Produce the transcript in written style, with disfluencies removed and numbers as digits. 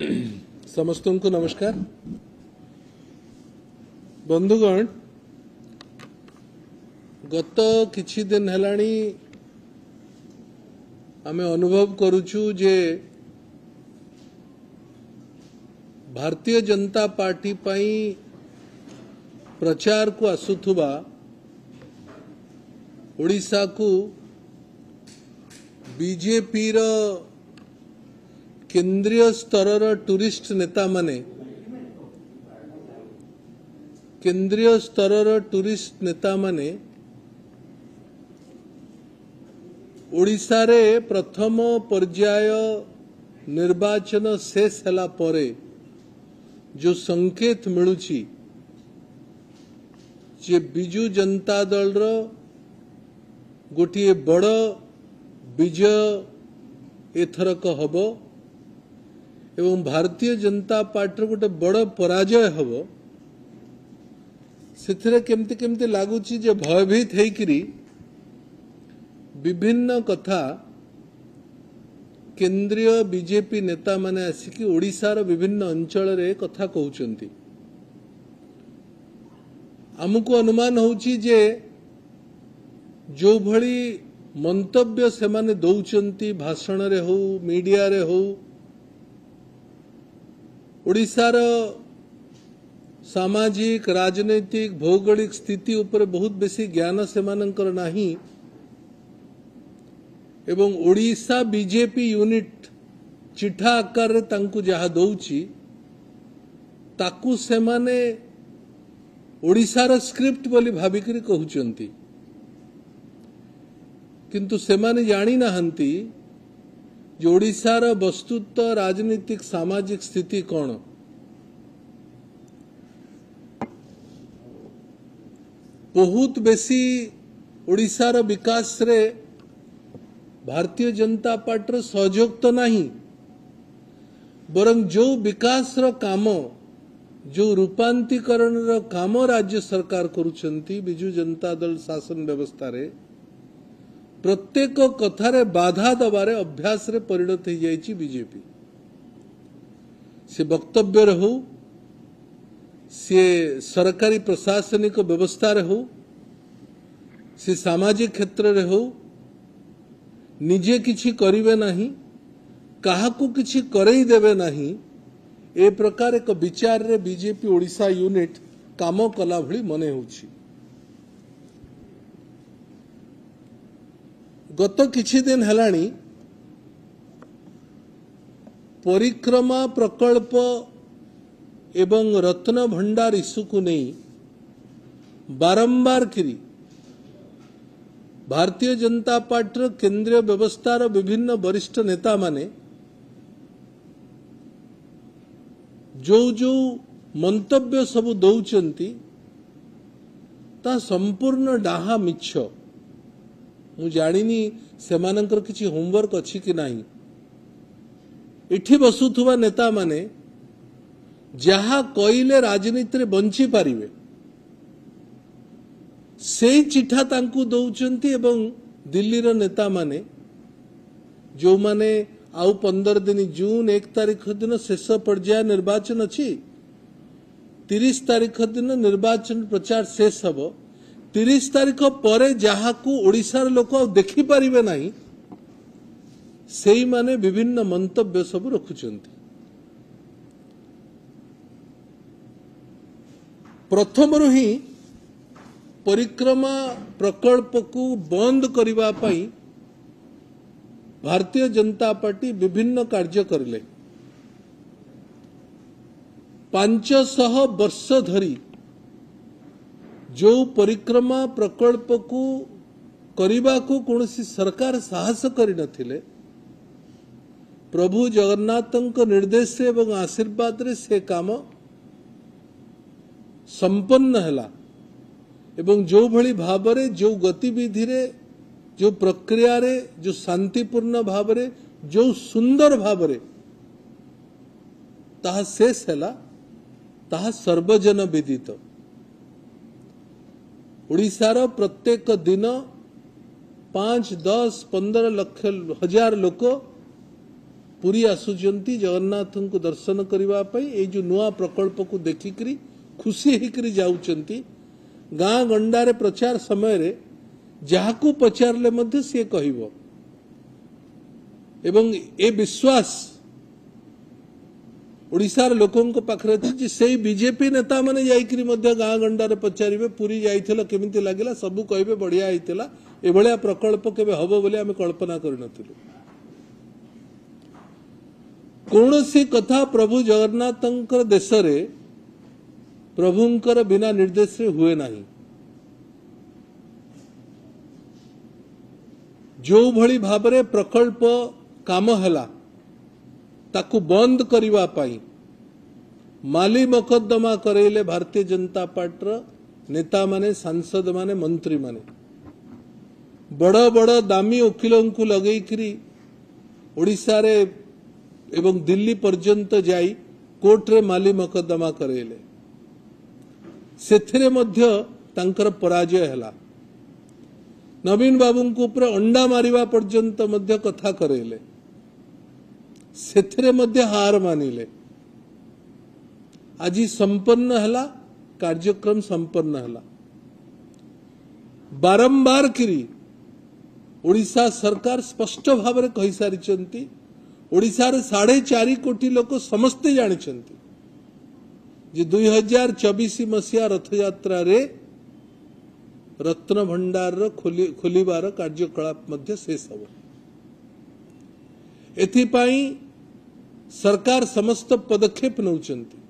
समस्त को नमस्कार। बंधुगण, गत किछि दिन हेलाणी आमे अनुभव करुछु जे भारतीय जनता पार्टी पाई प्रचार को आसुथुबा ओडिशा को बीजेपी रो केंद्रीय स्तर टूरिस्ट नेता माने ओडिशा रे प्रथम पर्याय निर्वाचन शेष होला परे जो संकेत मिलुची जे बिजू जनता दल रो गोटे बड़ विजय एथरक हबो एवं भारतीय जनता पार्टी गोटे बड़ पराजय हबो। सेथरे केमती केमती लागुची जे भयभीत हेकरी विभिन्न कथा केंद्रीय बीजेपी नेता माने आसिकी ओडिशा रो विभिन्न अंचल रे कथा कहउचंती। हमको अनुमान होउची जे जो भली मंतव्य से माने दौचंती भाषण रे हो मीडिया रे हो ओडिशार सामाजिक राजनैतिक भौगोलिक स्थिति उपर बहुत बेसी ज्ञान से मानकर नाही एवं ओडिशा बीजेपी यूनिट चिठा आकार रे तांकु जहा दौची ताकु से माने ओडिशार स्क्रिप्ट बोली भाबिकरी कहउचंती, किंतु से माने जानी नाहंती जो ओडिशार वस्तुत राजनीतिक सामाजिक स्थिति कौन। बहुत बेसी ओडिशार विकास रे भारतीय जनता पार्टी सहयोग तो नहीं, बरं जो विकास रो काम जो रूपांतरीकरण रो काम राज्य सरकार करुछंती बिजू जनता दल शासन व्यवस्था रे प्रत्येक कथारे बाधा दबारे अभ्यास रे परिणत हो जाइछि बीजेपी। से वक्तव्य रे हो से सरकारी प्रशासनिक व्यवस्था रे हो से सामाजिक क्षेत्र रे हो निजे किछि करिवे नाही काहाकू किछि करई देवे नाही ए प्रकार एक विचार रे बीजेपी ओडिशा यूनिट काम कला भली मने होछि। गत किछि दिन हेलाणी परिक्रमा प्रकल्प एवं रत्न भंडार इश्यू को नहीं बारंबार करी भारतीय जनता पार्टी केंद्रीय व्यवस्थार विभिन्न वरिष्ठ नेता माने जो जो मंतव्य सब दौचंती ता संपूर्ण डाहा मिछ। मु जानिनी सेमानंकर किछि होमवर्क अछि कि नाही। इठी बसुथुवा नेता माने जहा कइले राजनीति रे बंची पारिबे सेई चिठा तांकु दौचंती एवं दिल्ली रो नेता माने जो माने आउ 15 दिन जून 1 तारीख दिन शेष पर्याय निर्वाचन अछि 30 तारीख दिन निर्वाचन प्रचार शेष हबो 30 तारीख पर जहा को ओडिशार लोक देखि पारिबे नाही सेई माने विभिन्न मंतव्य सब रखुचंती। प्रथम ही परिक्रमा प्रकल्प को बंद करिबा पई भारतीय जनता पार्टी विभिन्न कार्य करले। 500 वर्ष धरी जो परिक्रमा प्रकल्प को करिबा को कोनसी सरकार साहस करि नथिले प्रभु जगन्नाथक निर्देश एवं आशीर्वाद रे से काम संपन्न हला एवं जो भली भावरे जो गतिविधि रे जो प्रक्रिया रे जो शांतिपूर्ण भावरे जो सुंदर भावरे ताहा शेष हला ताहा सर्वजन विदित। ओडिशार प्रत्येक दिन 5, 10, 15 लाख हजार लोक पुरी आसुचंती जगन्नाथ को दर्शन करबा पई ए जो नुआ प्रकल्प को देखिकरी खुशी हिकरी जाउचंती गाँ गंडारे प्रचार समय रे जहाकू पचारले मध्य से कहबो एवं ए विश्वास ओडिशार लोकन को पाखरे अछि से बीजेपी नेता माने जाईकरी मध्य गाँ गंडारे पचारिबे पुरी जाइथिला केमिति लागिला सबु कहबे बढ़िया आइथिला ए भलिया प्रकल्प केबे हबो बोली आमे कल्पना करनथिलु कौनसी कथा प्रभु जगन्नाथंकर देश रे प्रभुंकर बिना निर्देश रे हुए नहीं जो भली भाबरे प्रकल्प काम हला ताकू बंद करिवा पाई माली मकद्दमा करेले भारतीय जनता पार्टी नेता माने सांसद माने मंत्री माने बड़ बड़ दामी वकीलों को लगेकरी ओडिशा रे एवं दिल्ली पर्यंत जाई कोर्ट रे माली मकद्दमा करेले सेथिरे मध्य तांकर पराजय हला नवीन बाबू को ऊपर अंडा मारिबा पर्यंत मध्य कथा करेले सेथिरे मध्य हार मानिले आज संपन्न हला कार्यक्रम संपन्न हला बारंबार किरी ओडिशा सरकार स्पष्ट भाव में कही सारी ओडिशार 4.5 कोटी लोक समस्ते जानिछंती जे 2024 मसीहा रथयात्रा रे रत्न भंडार खोलिबार कार्यकलाप मध्य शेष हब एथिपाई सरकार समस्त पदक्षेप नौचंती